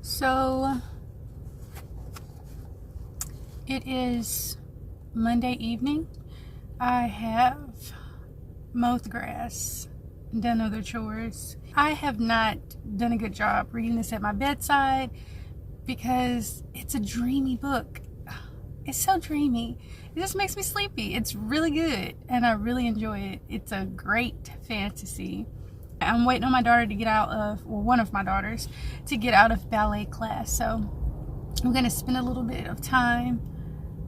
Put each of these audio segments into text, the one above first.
So it is Monday evening. I have mowed the grass, done other chores. I have not done a good job reading this at my bedside because it's a dreamy book. It's so dreamy. It just makes me sleepy. It's really good and I really enjoy it. It's a great fantasy. I'm waiting on my daughter to get out of, well, one of my daughters to get out of ballet class. So I'm going to spend a little bit of time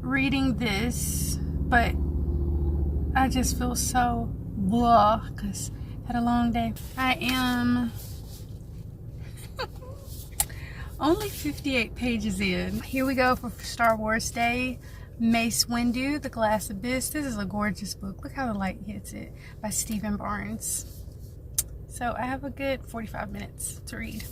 reading this, but I just feel so blah because I had a long day. I am only 58 pages in. Here we go for Star Wars Day. Mace Windu, The Glass Abyss. This is a gorgeous book. Look how the light hits it, by Stephen Barnes. So I have a good 45 minutes to read.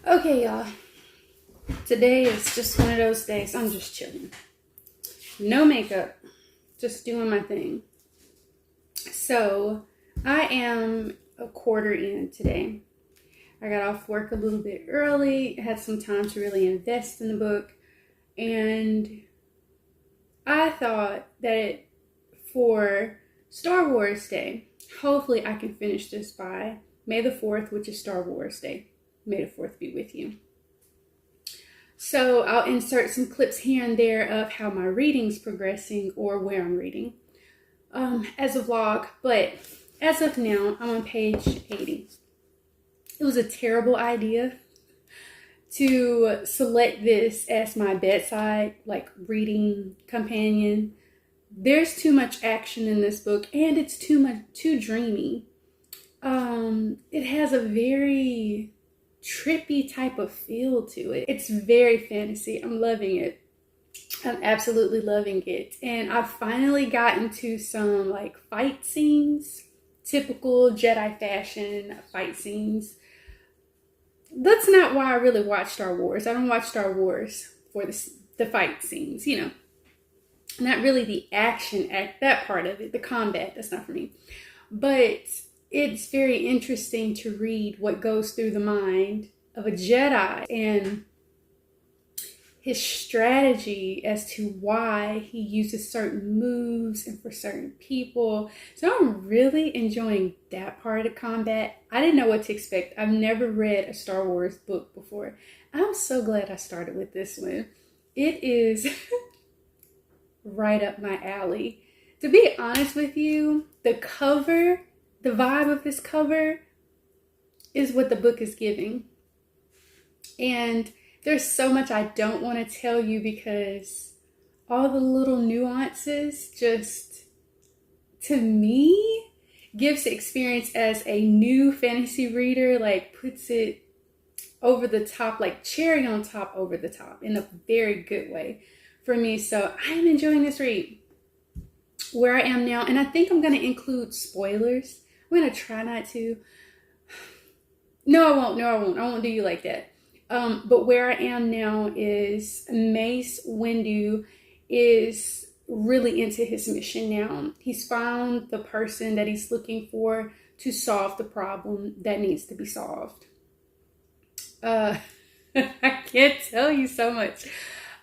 Okay, y'all. Today is just one of those days. I'm just chilling. No makeup. Just doing my thing. So, I am a quarter in today. I got off work a little bit early. Had some time to really invest in the book. And I thought that for Star Wars Day, hopefully I can finish this by May the 4th, which is Star Wars Day. May the 4th be with you. So I'll insert some clips here and there of how my reading's progressing or where I'm reading as a vlog. But as of now, I'm on page 80. It was a terrible idea to select this as my bedside, like, reading companion. There's too much action in this book and it's too dreamy. It has a very trippy type of feel to it. It's very fantasy. I'm loving it. I'm absolutely loving it. And I've finally gotten to some like fight scenes, typical Jedi fashion fight scenes. That's not why I really watch Star Wars. I don't watch Star Wars for the fight scenes, you know. Not really the action, that part of it, the combat, that's not for me. But it's very interesting to read what goes through the mind of a Jedi and his strategy as to why he uses certain moves and for certain people. So I'm really enjoying that part of combat. I didn't know what to expect. I've never read a Star Wars book before. I'm so glad I started with this one. It is right up my alley. To be honest with you, the cover, the vibe of this cover is what the book is giving. And there's so much I don't want to tell you because all the little nuances just, to me, gives the experience as a new fantasy reader, like puts it over the top, like cherry on top over the top in a very good way for me. So I'm enjoying this read. Where I am now, and I think I'm going to include spoilers. I'm going to try not to. No, I won't. I won't do you like that. But where I am now is Mace Windu is really into his mission now. He's found the person that he's looking for to solve the problem that needs to be solved. I can't tell you so much.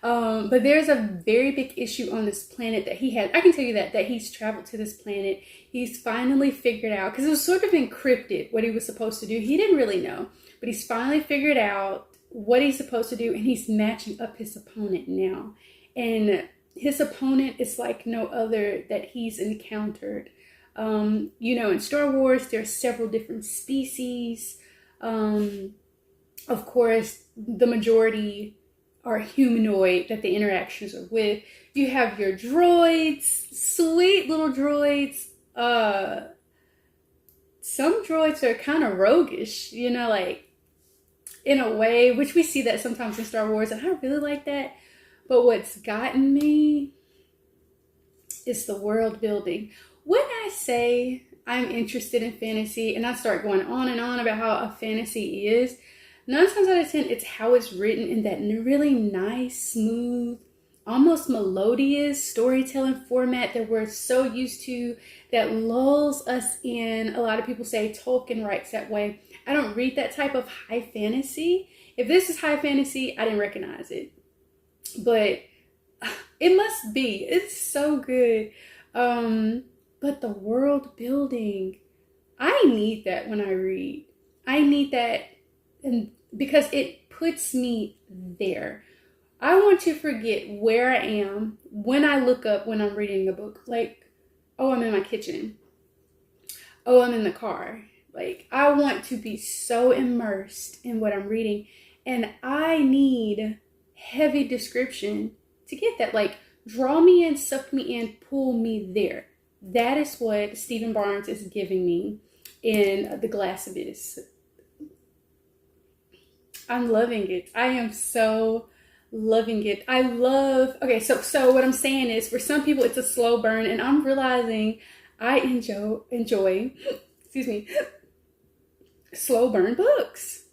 But there's a very big issue on this planet that he had. I can tell you that he's traveled to this planet. He's finally figured out, because it was sort of encrypted what he was supposed to do. He didn't really know, but he's finally figured out what he's supposed to do, and he's matching up his opponent now. And his opponent is like no other that he's encountered. In Star Wars, there's several different species. Of course, the majority are humanoid that the interactions are with. You have your droids, sweet little droids. Some droids are kind of roguish, like in a way, which we see that sometimes in Star Wars, and I really like that. But what's gotten me is the world building. When I say I'm interested in fantasy and I start going on and on about how a fantasy is, 9 times out of 10, it's how it's written in that really nice, smooth, almost melodious storytelling format that we're so used to, that lulls us in. A lot of people say Tolkien writes that way. I don't read that type of high fantasy. If this is high fantasy, I didn't recognize it. But it must be. It's so good. But the world building, I need that when I read. I need that, and because it puts me there. I want to forget where I am when I look up when I'm reading a book. Like, oh, I'm in my kitchen. Oh, I'm in the car. Like, I want to be so immersed in what I'm reading. And I need heavy description to get that. Like, draw me in, suck me in, pull me there. That is what Stephen Barnes is giving me in The Glass Abyss. I'm loving it. I am so loving it. Okay, so what I'm saying is, for some people it's a slow burn, and I'm realizing I enjoy excuse me, slow burn books.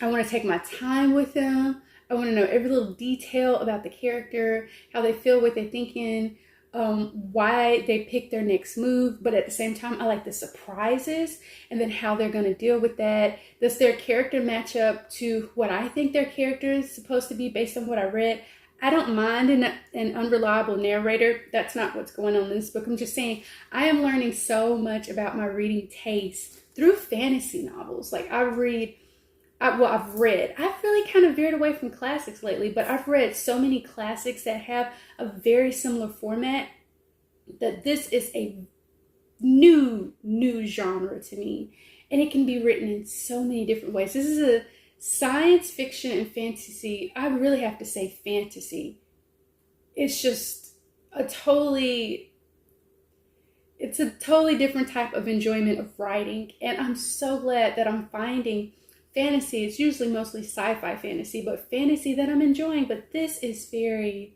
I want to take my time with them. I want to know every little detail about the character, how they feel, what they're thinking, why they pick their next move. But at the same time, I like the surprises, and then how they're going to deal with that. Does their character match up to what I think their character is supposed to be based on what I read? I don't mind an unreliable narrator. That's not what's going on in this book. I'm just saying I am learning so much about my reading taste through fantasy novels. Like, I've really kind of veered away from classics lately, but I've read so many classics that have a very similar format that this is a new genre to me. And it can be written in so many different ways. This is a science fiction and fantasy. I really have to say fantasy. It's just a totally different type of enjoyment of writing. And I'm so glad that I'm finding fantasy. It's usually mostly sci-fi fantasy, but fantasy that I'm enjoying. But this is very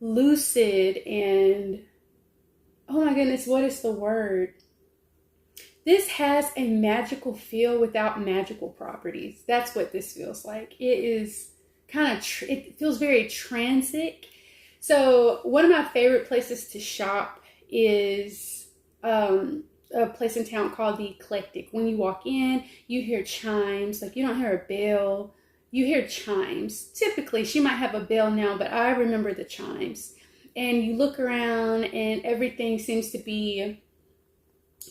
lucid and, oh my goodness, what is the word? This has a magical feel without magical properties. That's what this feels like. It is kind of, it feels very transic. So one of my favorite places to shop is a place in town called The Eclectic. When you walk in, you hear chimes. Like, you don't hear a bell, you hear chimes. Typically, she might have a bell now, but I remember the chimes. And you look around and everything seems to be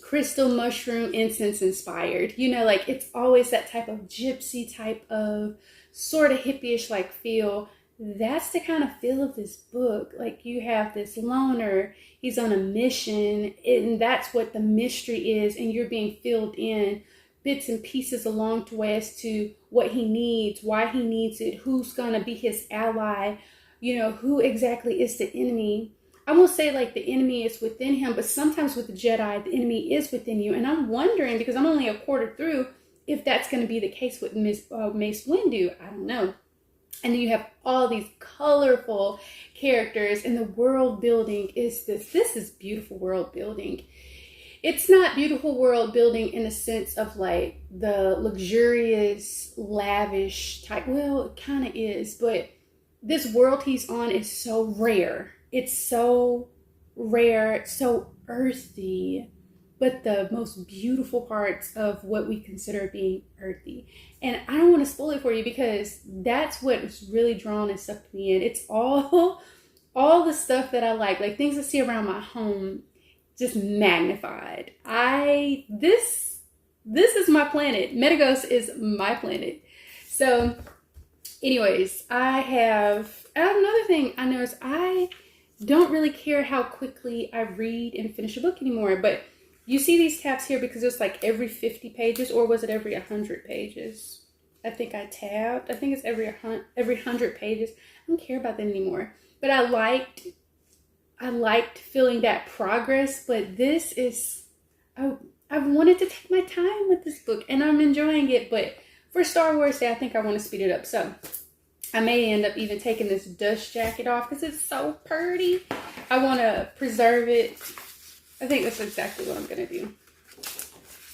crystal mushroom incense inspired. Like, it's always that type of gypsy type of sort of hippie-ish like feel. That's the kind of feel of this book. Like, you have this loner, he's on a mission, and that's what the mystery is, and you're being filled in bits and pieces along the way as to what he needs, why he needs it, who's gonna be his ally, who exactly is the enemy. I won't say like the enemy is within him, but sometimes with the Jedi, the enemy is within you. And I'm wondering, because I'm only a quarter through, if that's going to be the case with Mace Windu. I don't know. And then you have all these colorful characters, and the world building is this is beautiful world building. It's not beautiful world building in the sense of like the luxurious, lavish type. Well, it kind of is, but this world he's on is so rare. It's so rare, so earthy. but the most beautiful parts of what we consider being earthy. And I don't want to spoil it for you because that's what's really drawn and sucked me in. It's all the stuff that I like things I see around my home, just magnified. This is my planet. Metagos is my planet. So anyways, I have another thing I noticed. I don't really care how quickly I read and finish a book anymore, but you see these tabs here because it's like every 50 pages, or was it every 100 pages? I think I tabbed. I think it's every 100 pages. I don't care about that anymore. But I liked feeling that progress, but this is, I've wanted to take my time with this book, and I'm enjoying it, but for Star Wars Day, I think I want to speed it up. So I may end up even taking this dust jacket off because it's so pretty. I want to preserve it. I think that's exactly what I'm going to do.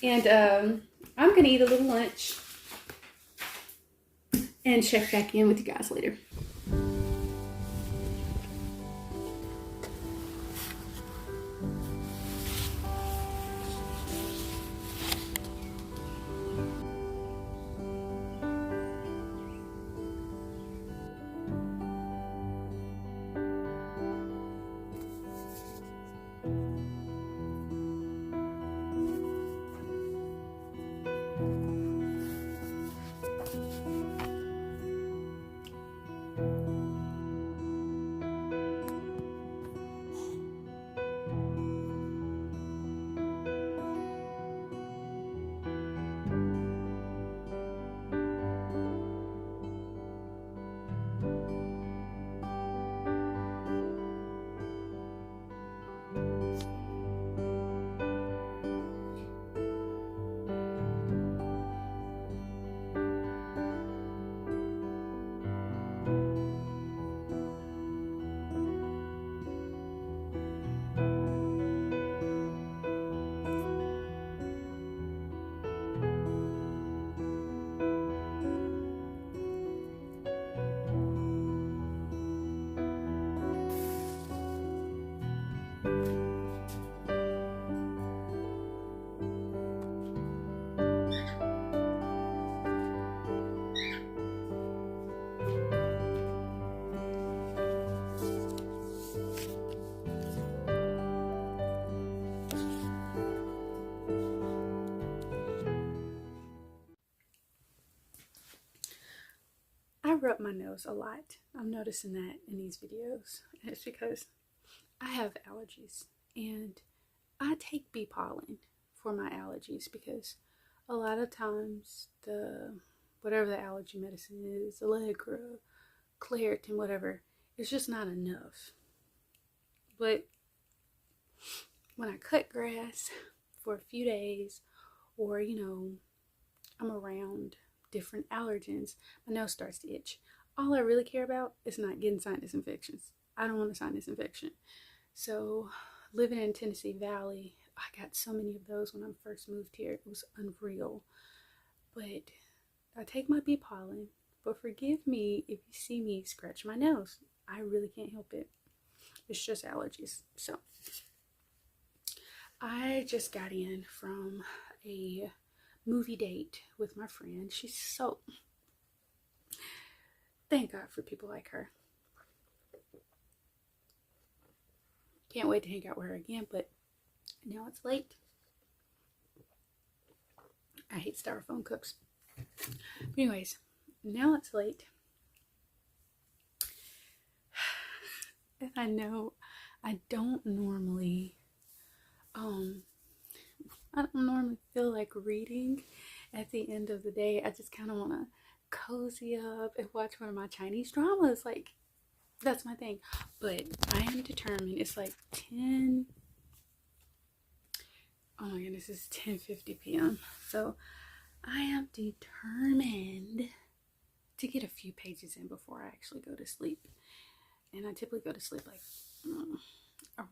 And I'm going to eat a little lunch and check back in with you guys later. I rub my nose a lot. I'm noticing that in these videos. And it's because I have allergies, and I take bee pollen for my allergies because a lot of times whatever the allergy medicine is, Allegra, Claritin, whatever, it's just not enough. But when I cut grass for a few days, or I'm around different allergens, my nose starts to itch. All I really care about is not getting sinus infections. I don't want a sinus infection. So living in Tennessee Valley, I got so many of those when I first moved here. It was unreal. But I take my bee pollen, but forgive me if you see me scratch my nose. I really can't help it. It's just allergies. So I just got in from a movie date with my friend. Thank God for people like her. Can't wait to hang out with her again, but now it's late. I hate styrofoam cups. But anyways, now it's late. And I know I don't normally feel like reading at the end of the day. I just kind of want to cozy up and watch one of my Chinese dramas. Like, that's my thing. But I am determined. It's like 10. Oh my goodness, it's 10:50 p.m. So I am determined to get a few pages in before I actually go to sleep. And I typically go to sleep like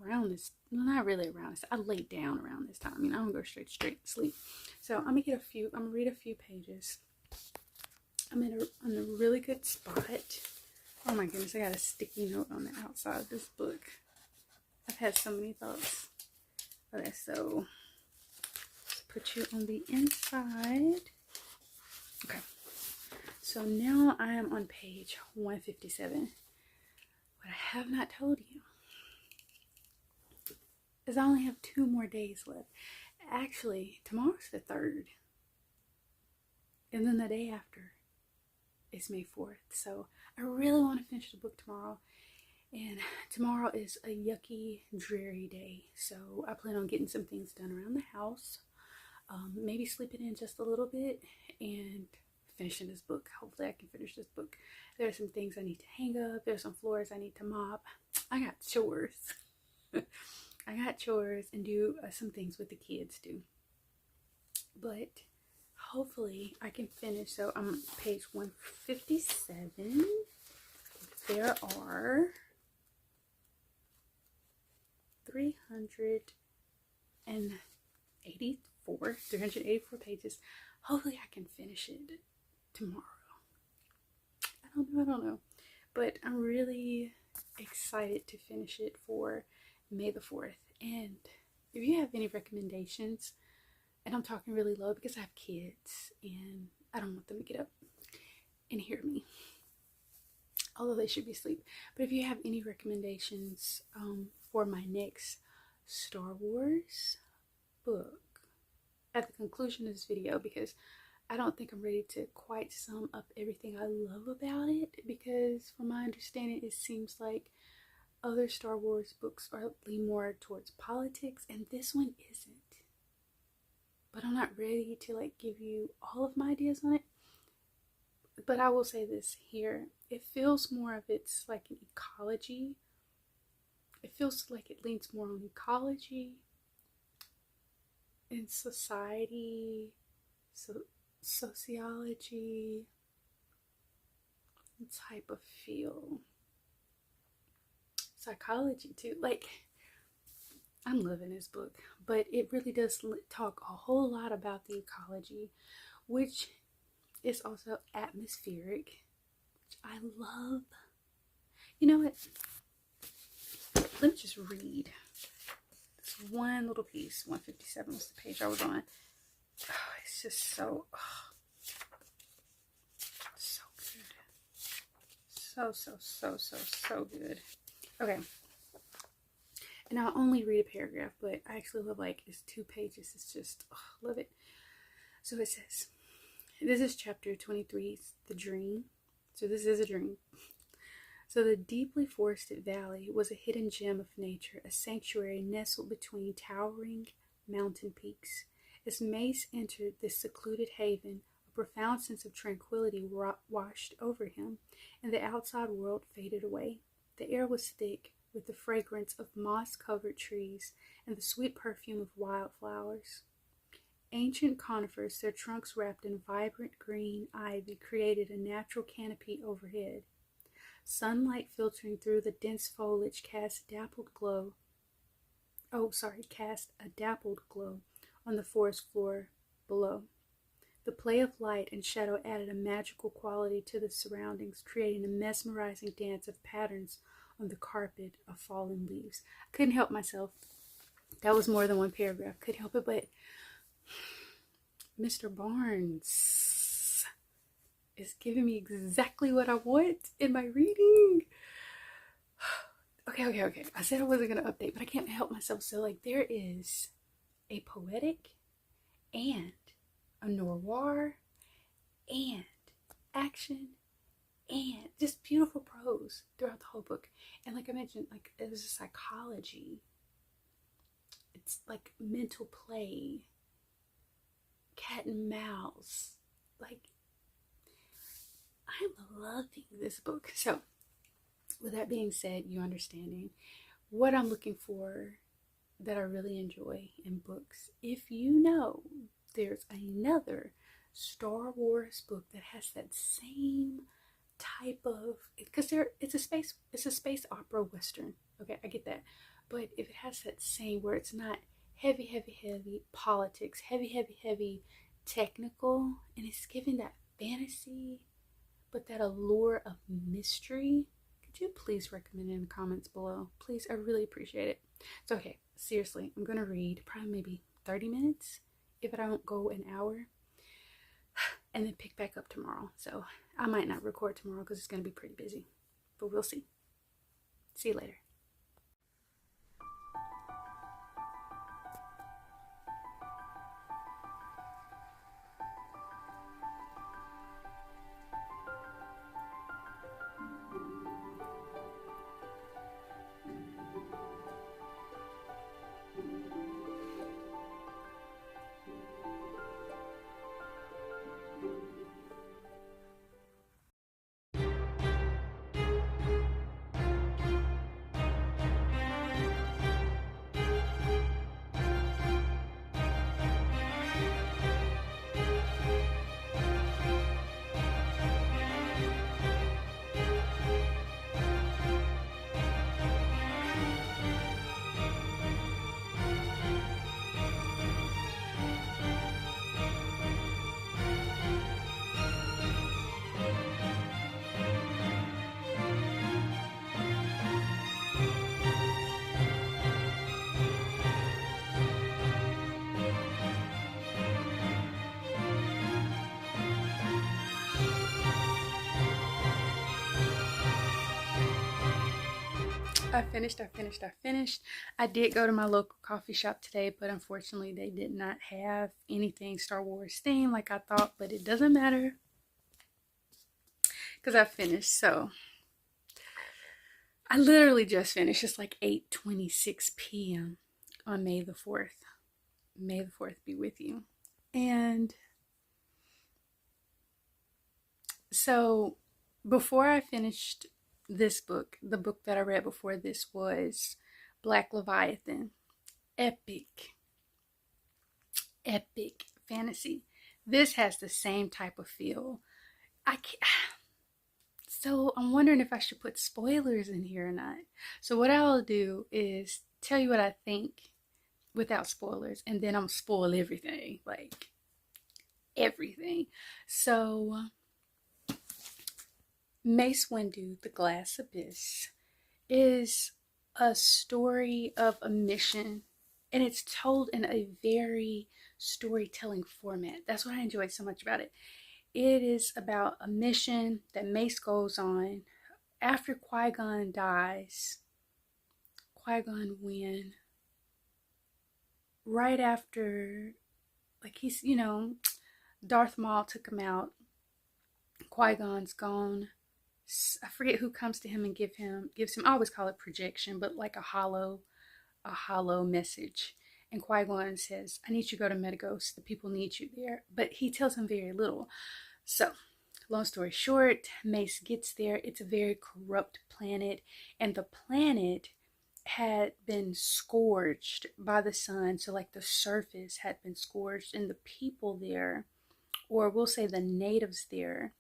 around this, not really around this, I lay down around this time. I don't go straight to sleep. So I'm gonna read a few pages. I'm in a really good spot. Oh my goodness, I got a sticky note on the outside of this book. I've had so many thoughts. Okay, so put you on the inside. Okay, so now I am on page 157. What I have not told you is I only have 2 more days left. Actually, tomorrow's the 3rd, and then the day after is May 4th. So I really want to finish the book tomorrow. And tomorrow is a yucky, dreary day. So I plan on getting some things done around the house. Maybe sleeping in just a little bit and finishing this book. Hopefully I can finish this book. There are some things I need to hang up. There's some floors I need to mop. I got chores. I got chores and do some things with the kids too. But hopefully I can finish. So I'm on page 157. There are 384 pages. Hopefully I can finish it tomorrow. I don't know. But I'm really excited to finish it for May the 4th. And if you have any recommendations, and I'm talking really low because I have kids and I don't want them to get up and hear me, although they should be asleep. But if you have any recommendations for my next Star Wars book at the conclusion of this video, because I don't think I'm ready to quite sum up everything I love about it, because from my understanding it seems like other Star Wars books are lean more towards politics and this one isn't. But I'm not ready to like give you all of my ideas on it. But I will say this here. It feels more of it's like an ecology. It feels like it leans more on ecology and society, sociology type of feel. Psychology too. Like, I'm loving this book, but it really does talk a whole lot about the ecology, which is also atmospheric, which I love. You know what? Let me just read this one little piece. 157 was the page I was on. Oh, it's just so, so good. So good. Okay. And I'll only read a paragraph, but I actually love, like, it's 2 pages. It's just, love it. So it says, this is chapter 23, The Dream. So this is a dream. So the deeply forested valley was a hidden gem of nature, a sanctuary nestled between towering mountain peaks. As Mace entered this secluded haven, a profound sense of tranquility washed over him, and the outside world faded away. The air was thick with the fragrance of moss-covered trees and the sweet perfume of wildflowers. Ancient conifers, their trunks wrapped in vibrant green ivy, created a natural canopy overhead. Sunlight filtering through the dense foliage cast a dappled glow on the forest floor below. The play of light and shadow added a magical quality to the surroundings, creating a mesmerizing dance of patterns on the carpet of fallen leaves. I couldn't help myself. That was more than one paragraph. Couldn't help it, but Mr. Barnes is giving me exactly what I want in my reading. Okay. I said I wasn't going to update, but I can't help myself. So, like, there is a poetic and a noir and action and just beautiful prose throughout the whole book. And like I mentioned, like, it was a psychology. It's like mental play, cat and mouse. Like, I'm loving this book. So, with that being said, you understanding what I'm looking for that I really enjoy in books. If you know there's another Star Wars book that has that same type of, because it's a space opera western. Okay, I get that. But if it has that same, where it's not heavy politics, heavy technical, and it's giving that fantasy, but that allure of mystery, could you please recommend it in the comments below? Please, I really appreciate it. So, okay, seriously, I'm going to read probably maybe 30 minutes, if I don't go an hour, and then pick back up tomorrow. So I might not record tomorrow because it's going to be pretty busy, but we'll see. See you later. I finished. I did go to my local coffee shop today, but unfortunately they did not have anything Star Wars themed like I thought, but it doesn't matter because I finished. So I literally just finished. It's like 8:26 p.m. on May the 4th. May the 4th be with you. And so before I finished this book, the book that I read before this was Black Leviathan. Epic fantasy. This has the same type of feel. So I'm wondering if I should put spoilers in here or not. So what I'll do is tell you what I think without spoilers, and then I'm spoil everything, like everything. So Mace Windu, The Glass Abyss, is a story of a mission, and it's told in a very storytelling format. That's what I enjoyed so much about it. It is about a mission that Mace goes on after Qui-Gon dies. Qui-Gon when? Right after, like he's, Darth Maul took him out. Qui-Gon's gone. I forget who comes to him and gives him, I always call it projection, but like a hollow message. And Qui-Gon says, I need you to go to Metagos. The people need you there. But he tells him very little. So, long story short, Mace gets there. It's a very corrupt planet. And the planet had been scorched by the sun. So, like the surface had been scorched. And the people there, or we'll say the natives there,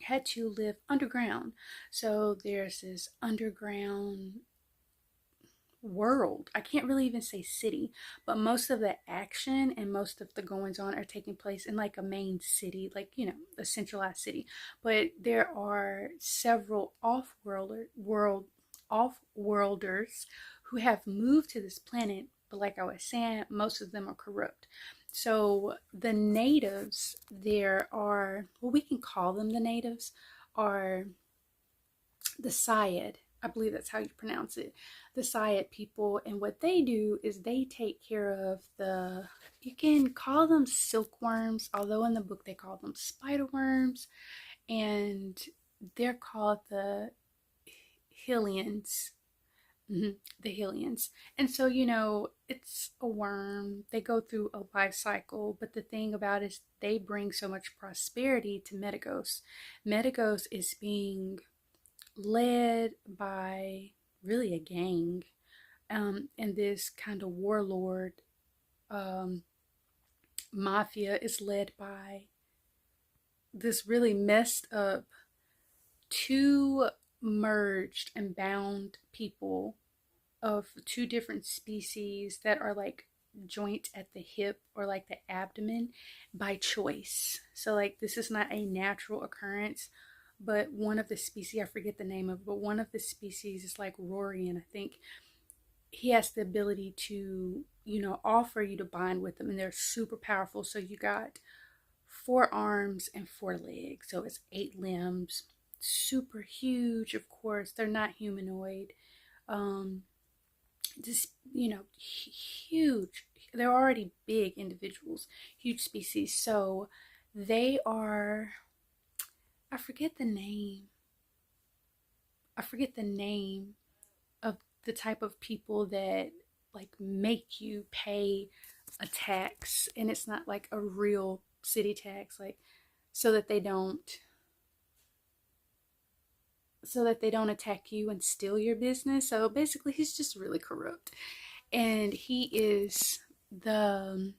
had to live underground. So there's this underground world. I can't really even say city, but most of the action and most of the goings on are taking place in like a main city, like, a centralized city. But there are several off-worlders who have moved to this planet, but like I was saying, most of them are corrupt. So the natives there are, well, we can call them the natives, are the Syed. I believe that's how you pronounce it. The Syed people. And what they do is they take care of you can call them silkworms, although in the book they call them spider worms. And they're called the Hylians. The Hylians. And so, it's a worm. They go through a life cycle, but the thing about it is they bring so much prosperity to Metagos. Metagos is being led by really a gang, and this kind of warlord mafia is led by this really messed up two merged and bound people of two different species that are like joint at the hip or like the abdomen by choice. So like this is not a natural occurrence, but one of the species, I forget the name of, but one of the species is like Rory, and I think he has the ability to, offer you to bind with them, and they're super powerful. So you got 4 arms and 4 legs, so it's 8 limbs. Super huge, of course. They're not humanoid. Um, just huge. They're already big individuals, huge species. So they are. I forget the name. I forget the name of the type of people that like make you pay a tax, and it's not like a real city tax, like so that they don't attack you and steal your business. So basically he's just really corrupt, and he is the,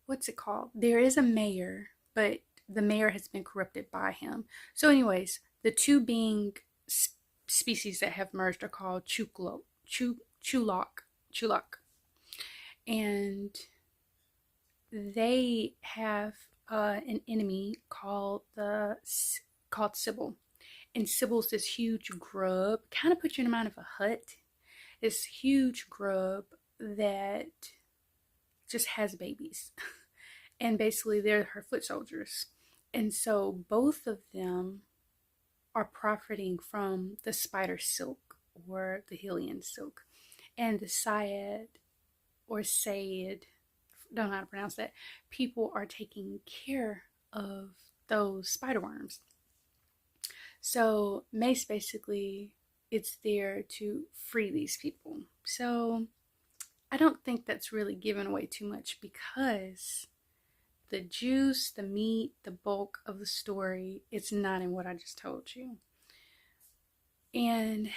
what's it called, there is a mayor, but the mayor has been corrupted by him. So anyways, the two being species that have merged are called Chulok, and they have an enemy called Sybil. And Sybil's this huge grub, kind of put you in the mind of a hut. This huge grub that just has babies. And basically they're her foot soldiers. And so both of them are profiting from the spider silk or the Hylian silk. And the Syed or Sayed, don't know how to pronounce that, people are taking care of those spider worms. So Mace basically, it's there to free these people. So I don't think that's really giving away too much, because the juice, the meat, the bulk of the story, it's not in what I just told you. And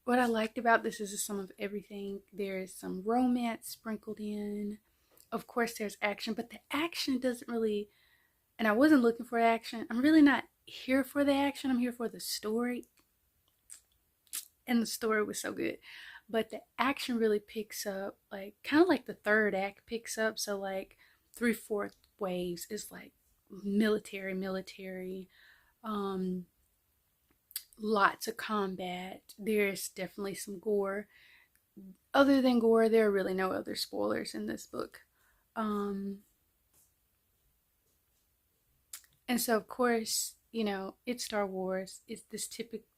what I liked about this is some of everything. There is some romance sprinkled in. Of course, there's action, but the action doesn't really, and I wasn't looking for action. I'm really not here for the action. I'm here for the story. And the story was so good. But the action really picks up, like, kind of like the third act picks up. So, like, 3/4 waves is like military, lots of combat. There's definitely some gore. Other than gore, there are really no other spoilers in this book. And so, of course, it's Star Wars. It's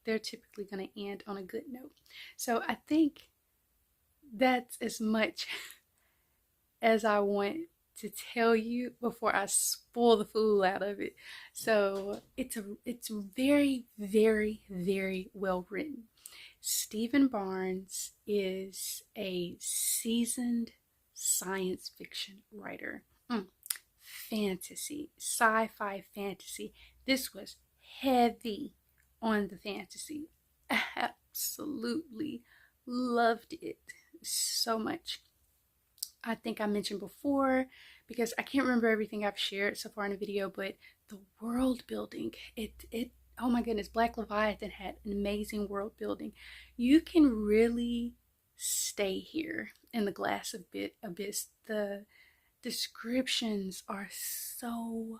they're typically going to end on a good note. So I think that's as much as I want to tell you before I spoil the fool out of it. So it's very, very, very well written. Stephen Barnes is a seasoned science fiction writer. Fantasy, sci-fi fantasy. This was heavy on the fantasy. I absolutely loved it so much. I think I mentioned before, because I can't remember everything I've shared so far in the video, but the world building, oh my goodness, Black Leviathan had an amazing world building. You can really stay here in the glass abyss. The descriptions are so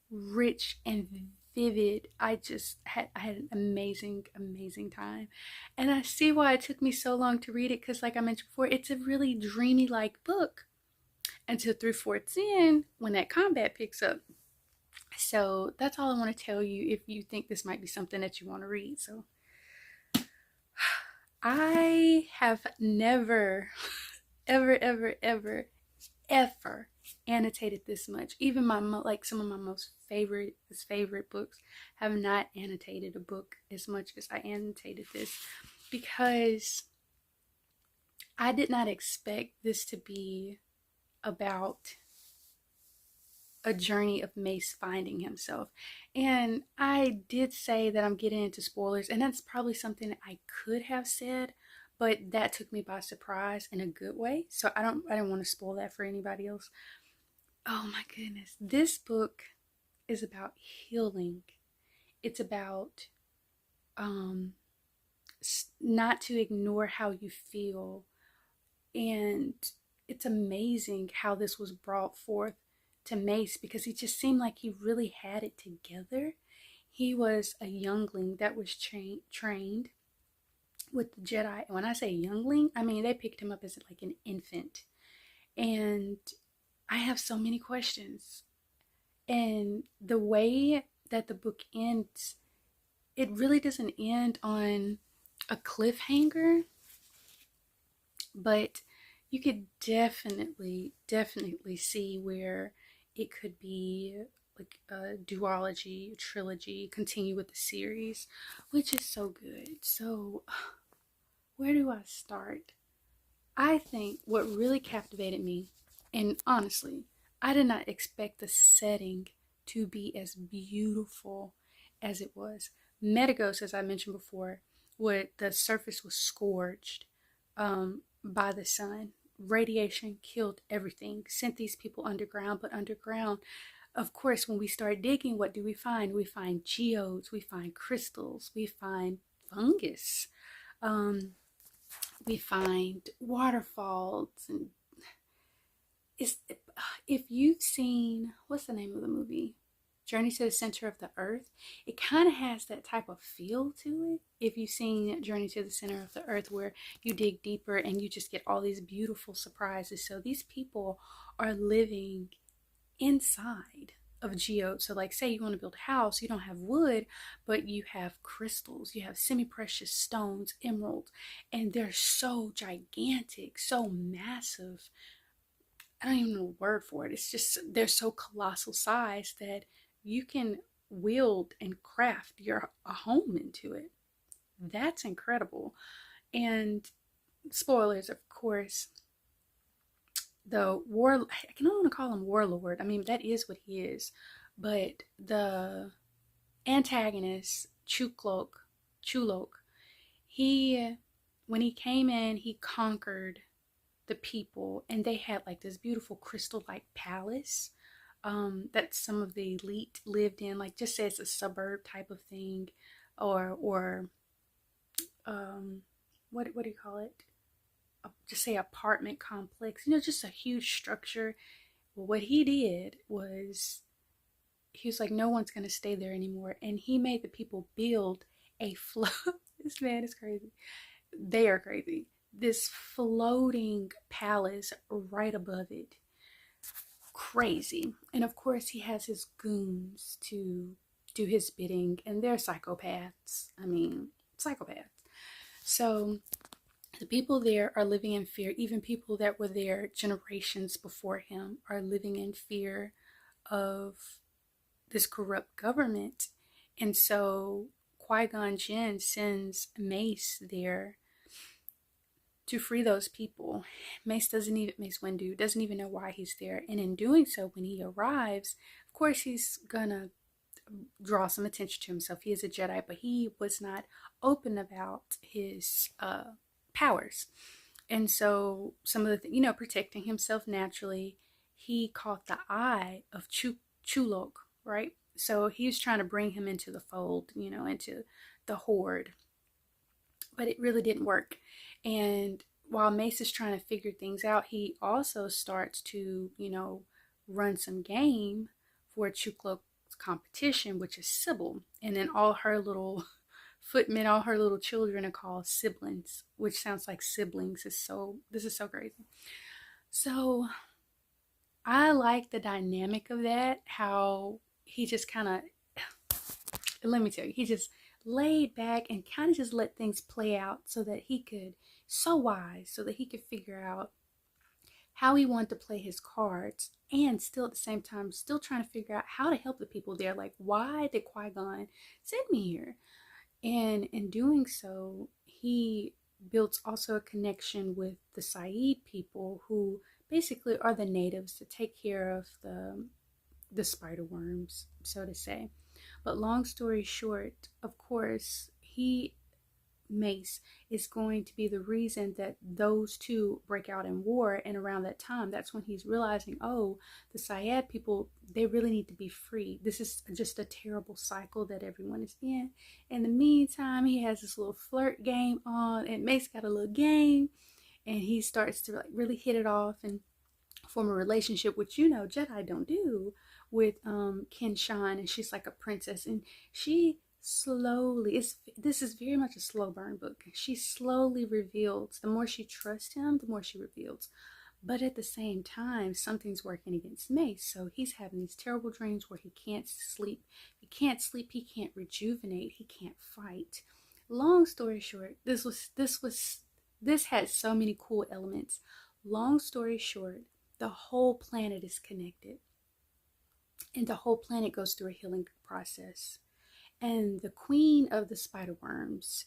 rich and vivid. I had an amazing time. And I see why it took me so long to read it, because like I mentioned before, it's a really dreamy like book until 3/4 in, when that combat picks up. So that's all I want to tell you if you think this might be something that you want to read. So I have never ever annotated this much. Even some of my most favorite books have not annotated a book as much as I annotated this, because I did not expect this to be about a journey of Mace finding himself. And I did say that I'm getting into spoilers, and that's probably something that I could have said, but that took me by surprise in a good way. So I didn't want to spoil that for anybody else. Oh my goodness. This book is about healing. It's about not to ignore how you feel. And it's amazing how this was brought forth to Mace, because he just seemed like he really had it together. He was a youngling that was trained with the Jedi. And when I say youngling, I mean they picked him up as like an infant. And I have so many questions. And the way that the book ends, it really doesn't end on a cliffhanger, but you could definitely see where it could be like a duology, a trilogy, continue with the series, which is so good. So, where do I start? I think what really captivated me, and honestly, I did not expect the setting to be as beautiful as it was. Metagos, as I mentioned before, where the surface was scorched by the sun. Radiation killed everything, sent these people underground, but underground, of course, when we start digging, what do we find? We find geodes, we find crystals, we find fungus. Um, we find waterfalls, and it's, if you've seen, what's the name of the movie, Journey to the Center of the Earth, it kind of has that type of feel to it. If you've seen Journey to the Center of the Earth, where you dig deeper and you just get all these beautiful surprises. So these people are living inside of geodes. So like, say you want to build a house, you don't have wood, but you have crystals, you have semi-precious stones, emeralds, and they're so gigantic, so massive. I don't even know a word for it. It's just, they're so colossal size that you can wield and craft a home into it. That's incredible. And spoilers, of course, the war, I don't want to call him warlord. I mean, that is what he is. But the antagonist, Chulok, he, when he came in, he conquered the people, and they had like this beautiful crystal-like palace that some of the elite lived in, like just say it's a suburb type of thing, or what do you call it? Just say apartment complex, just a huge structure. Well, what he did was he was like, no one's going to stay there anymore. And he made the people build a this man is crazy. They are crazy. This floating palace right above it. Crazy. And of course, he has his goons to do his bidding, and they're psychopaths. I mean, psychopaths. So the people there are living in fear. Even people that were there generations before him are living in fear of this corrupt government. And so Qui-Gon Jinn sends Mace there to free those people. Mace Windu doesn't even know why he's there. And in doing so, when he arrives, of course, he's gonna draw some attention to himself. He is a Jedi, but he was not open about his powers. And so some of the, protecting himself naturally, he caught the eye of Chulok, right? So he was trying to bring him into the fold, into the horde. But it really didn't work. And while Mace is trying to figure things out, he also starts to, run some game for Chuklok's competition, which is Sybil. And then all her little footmen, all her little children are called siblings, which sounds like siblings. This is so crazy. So I like the dynamic of that, how he just kind of, let me tell you, he just laid back and kind of just let things play out so that he could, so wise, so that he could figure out how he wanted to play his cards, and still at the same time still trying to figure out how to help the people there. Like, why did Qui-Gon send me here? And in doing so, he built also a connection with the Said people, who basically are the natives to take care of the spider worms, so to say. But long story short, of course, Mace, is going to be the reason that those two break out in war. And around that time, that's when he's realizing, oh, the Syad people, they really need to be free. This is just a terrible cycle that everyone is in. In the meantime, he has this little flirt game on, and Mace got a little game, and he starts to really hit it off and form a relationship, which Jedi don't do, with Ken Shine. And she's like a princess, and she slowly, this is very much a slow burn book. She slowly reveals. The more she trusts him, the more she reveals. But at the same time, something's working against Mace. So he's having these terrible dreams where he can't sleep. He can't sleep, he can't rejuvenate, he can't fight. Long story short, this had so many cool elements. Long story short, the whole planet is connected. And the whole planet goes through a healing process. And the queen of the spider worms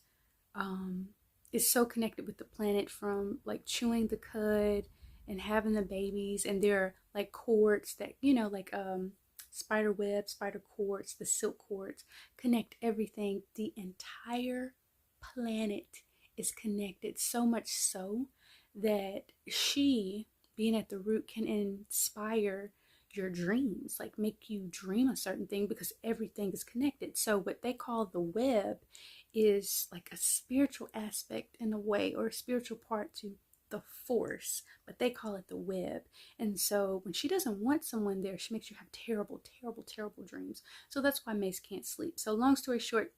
um, is so connected with the planet, from like chewing the cud and having the babies, and there are like cords that, like spider webs, spider cords, the silk cords connect everything. The entire planet is connected, so much so that she, being at the root, can inspire your dreams, like make you dream a certain thing, because everything is connected. So what they call the web is like a spiritual aspect in a way, or a spiritual part to the force, but they call it the web. And so when she doesn't want someone there, she makes you have terrible, terrible, terrible dreams. So that's why Mace can't sleep. So long story short,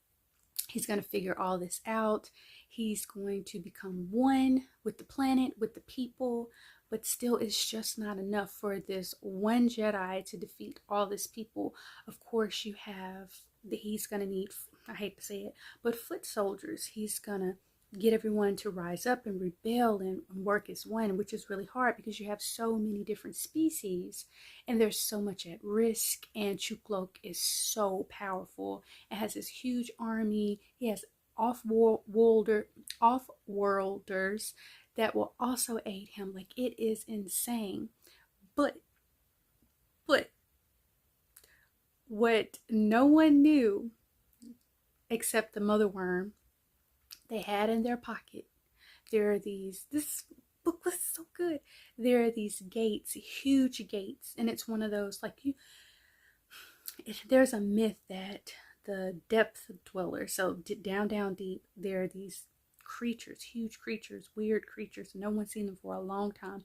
he's going to figure all this out. He's going to become one with the planet, with the people, but still it's just not enough for this one Jedi to defeat all this people. Of course, you have he's going to need, I hate to say it, but foot soldiers. He's going to get everyone to rise up and rebel and work as one, which is really hard because you have so many different species and there's so much at risk. And Chuklok is so powerful. It has this huge army. He has off-worlders that will also aid him. Like, it is insane. But what no one knew except the mother worm they had in their pocket, there are this book was so good. There are these gates, huge gates, and it's one of those, like, there's a myth that the depth dwellers, so down deep, there are these creatures, huge creatures, weird creatures, no one's seen them for a long time,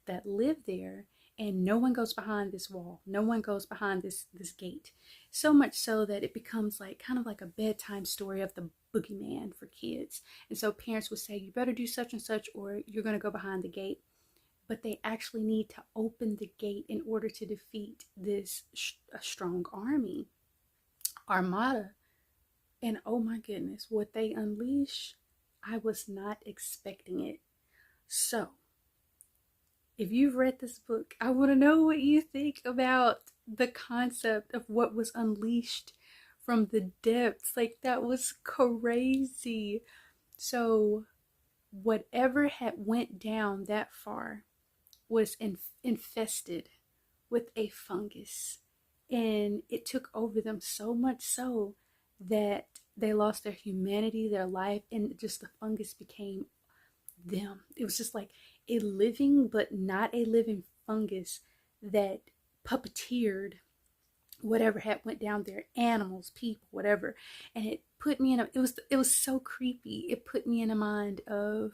that live there, and no one goes behind this wall, no one goes behind this gate. So much so that it becomes like kind of like a bedtime story of the boogeyman for kids. And so parents would say, you better do such and such or you're going to go behind the gate. But they actually need to open the gate in order to defeat this strong armada. And oh my goodness, what they unleash, I was not expecting it. So if you've read this book, I want to know what you think about the concept of what was unleashed from the depths. Like, that was crazy. So whatever had went down that far was infested with a fungus, and it took over them, so much so that they lost their humanity, their life, and just the fungus became them. It was just like a living but not a living fungus that puppeteered whatever had went down there, animals, people, whatever. And it put me in it was so creepy. It put me in a mind of,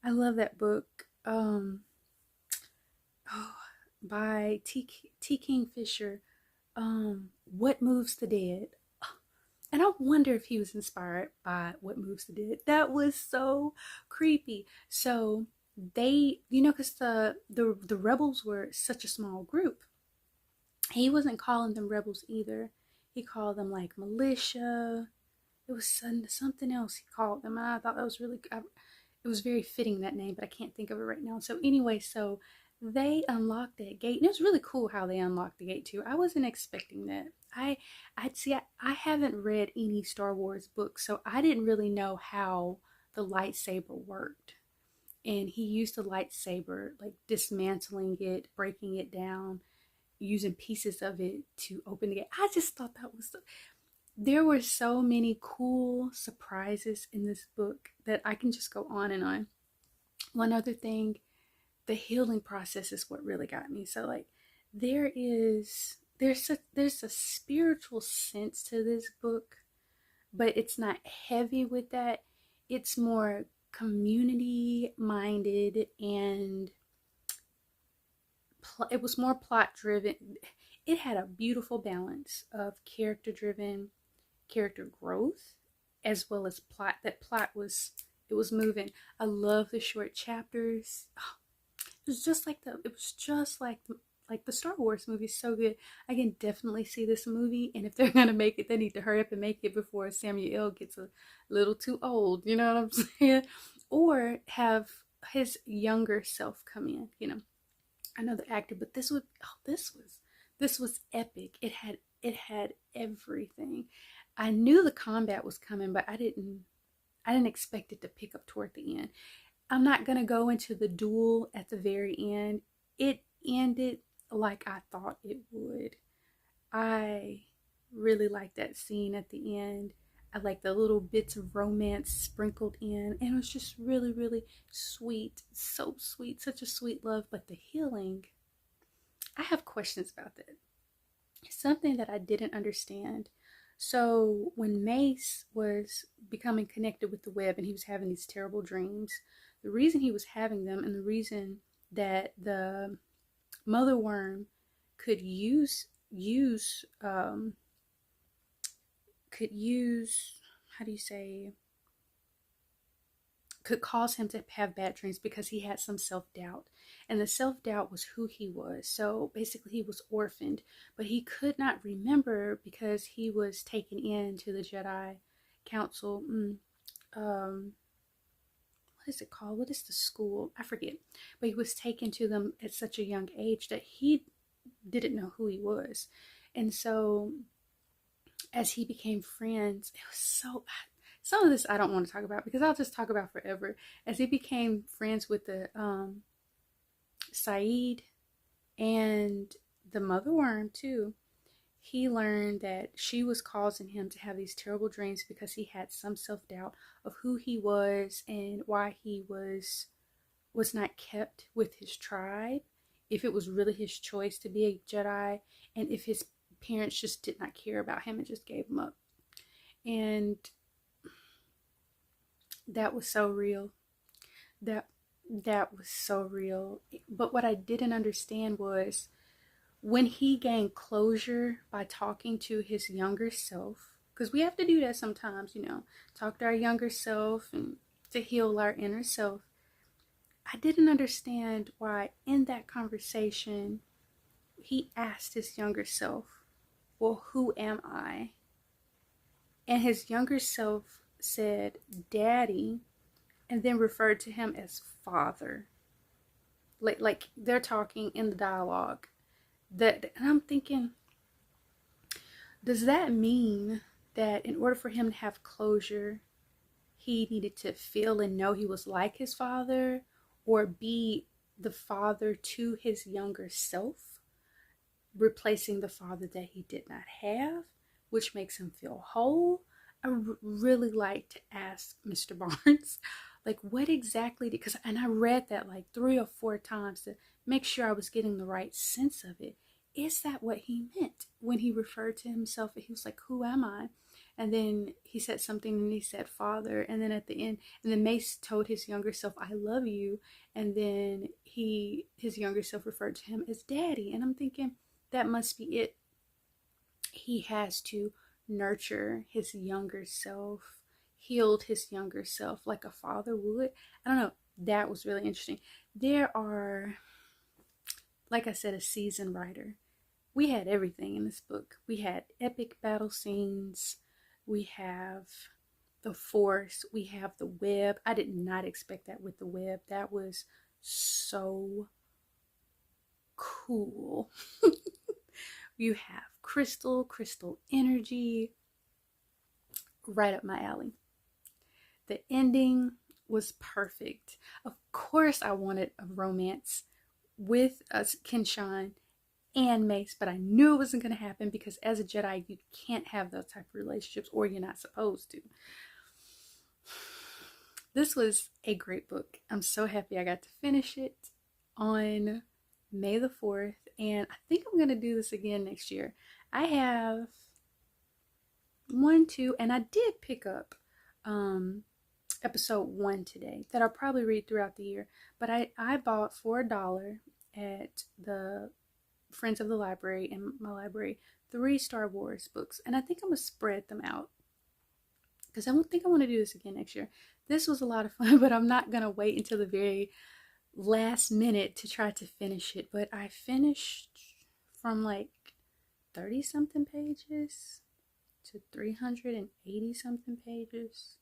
I love that book, by T. Kingfisher, What Moves the Dead. And I wonder if he was inspired by What Moves the Dead. That was so creepy. So they, because the rebels were such a small group. He wasn't calling them rebels either. He called them like militia. It was something else he called them. And I thought that was really, it was very fitting, that name, but I can't think of it right now. So anyway, so they unlocked that gate, and it was really cool how they unlocked the gate too. I wasn't expecting that. I haven't read any Star Wars books, so I didn't really know how the lightsaber worked. And he used the lightsaber, like dismantling it, breaking it down, using pieces of it to open the gate. I just thought that was there were so many cool surprises in this book that I can just go on and on. One other thing, the healing process is what really got me. So like there's a spiritual sense to this book, but it's not heavy with that. It's more community minded, and it was more plot driven. It had a beautiful balance of character driven character growth as well as plot. That plot was, it was moving. I love the short chapters. Oh, it was just like the Star Wars movie. So good. I can definitely see this movie, and if they're gonna make it, they need to hurry up and make it before Samuel gets a little too old. You know what I'm saying? Or have his younger self come in. You know, another actor. But this was epic. It had everything. I knew the combat was coming, but I didn't expect it to pick up toward the end. I'm not going to go into the duel at the very end. It ended like I thought it would. I really like that scene at the end. I like the little bits of romance sprinkled in. And it was just really, really sweet. So sweet. Such a sweet love. But the healing, I have questions about that. Something that I didn't understand. So when Mace was becoming connected with the web and he was having these terrible dreams, the reason he was having them and the reason that the mother worm could use how do you say, could cause him to have bad dreams because he had some self-doubt, and the self-doubt was who he was. So basically he was orphaned, but he could not remember because he was taken into the Jedi Council. What is it called? What is the school? I forget. But he was taken to them at such a young age that he didn't know who he was. And so as he became friends, it was so, some of this I don't want to talk about because I'll just talk about forever. As he became friends with the Saeed and the mother worm too, he learned that she was causing him to have these terrible dreams because he had some self-doubt of who he was and why he was not kept with his tribe, if it was really his choice to be a Jedi, and if his parents just did not care about him and just gave him up. And that was so real. That was so real. But what I didn't understand was when he gained closure by talking to his younger self, because we have to do that sometimes, you know, talk to our younger self and to heal our inner self. I didn't understand why in that conversation he asked his younger self, well, who am I? And his younger self said, Daddy, and then referred to him as father. Like they're talking in the dialogue. And I'm thinking, does that mean that in order for him to have closure, he needed to feel and know he was like his father, or be the father to his younger self, replacing the father that he did not have, which makes him feel whole? I really like to ask Mr. Barnes, like, what exactly did, and I read that like 3 or 4 times to make sure I was getting the right sense of it. Is that what he meant when he referred to himself? He was like, who am I? And then he said something and he said father. And then at the end, and then Mace told his younger self, I love you. And then his younger self referred to him as daddy. And I'm thinking, that must be it. He has to nurture his younger self, healed his younger self like a father would. I don't know. That was really interesting. There are, like I said, a seasoned writer. We had everything in this book. We had epic battle scenes. We have the Force. We have the web. I did not expect that with the web. That was so cool. You have crystal energy. Right up my alley. The ending was perfect. Of course I wanted a romance with Kenshan and Mace, but I knew it wasn't going to happen because as a Jedi, you can't have those type of relationships, or you're not supposed to. This was a great book. I'm so happy I got to finish it on May the 4th, and I think I'm going to do this again next year. I have 1, 2, and I did pick up episode 1 today that I'll probably read throughout the year, but I bought for $1 at the Friends of the Library in my library 3 Star Wars books, and I think I'm gonna spread them out because I don't think I want to do this again next year. This was a lot of fun, but I'm not gonna wait until the very last minute to try to finish it. But I finished from like 30 something pages to 380 something pages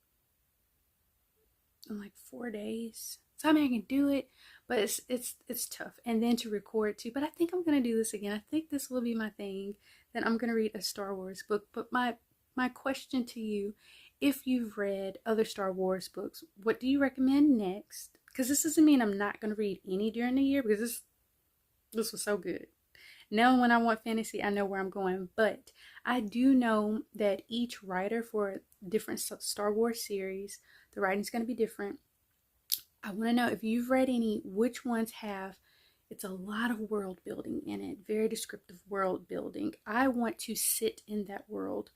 in like 4 days. So I mean, I can do it, but it's tough. And then to record too. But I think I'm gonna do this again. I think this will be my thing. Then I'm gonna read a Star Wars book. But my question to you, if you've read other Star Wars books, what do you recommend next? Because this doesn't mean I'm not gonna read any during the year, because this was so good. Now when I want fantasy, I know where I'm going. But I do know that each writer for different Star Wars series, the writing's going to be different. I want to know if you've read any, which ones have. It's a lot of world building in it, very descriptive world building. I want to sit in that world.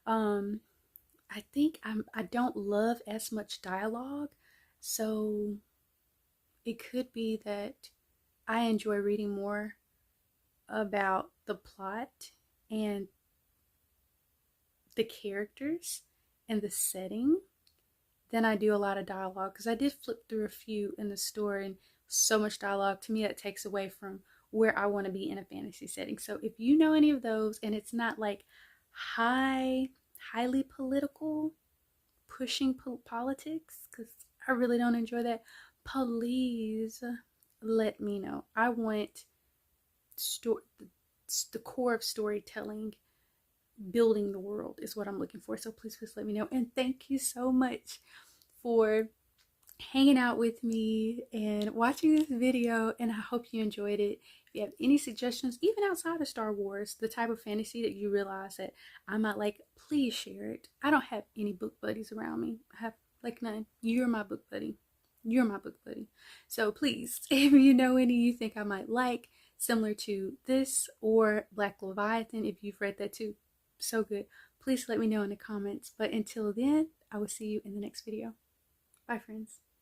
I think I don't love as much dialogue, so it could be that I enjoy reading more about the plot and the characters and the setting than I do a lot of dialogue, because I did flip through a few in the store, and so much dialogue, to me, that takes away from where I want to be in a fantasy setting. So if you know any of those and it's not like highly political, pushing politics, because I really don't enjoy that, please let me know. I want the core of storytelling, building the world is what I'm looking for. So please let me know. And thank you so much for hanging out with me and watching this video, and I hope you enjoyed it. If you have any suggestions, even outside of Star Wars, the type of fantasy that you realize that I might like, please share it. I don't have any book buddies around me. I have like none. You're my book buddy. You're my book buddy. So please, if you know any you think I might like, similar to this or Black Leviathan, if you've read that too, so good, please let me know in the comments. But until then, I will see you in the next video. Bye, friends.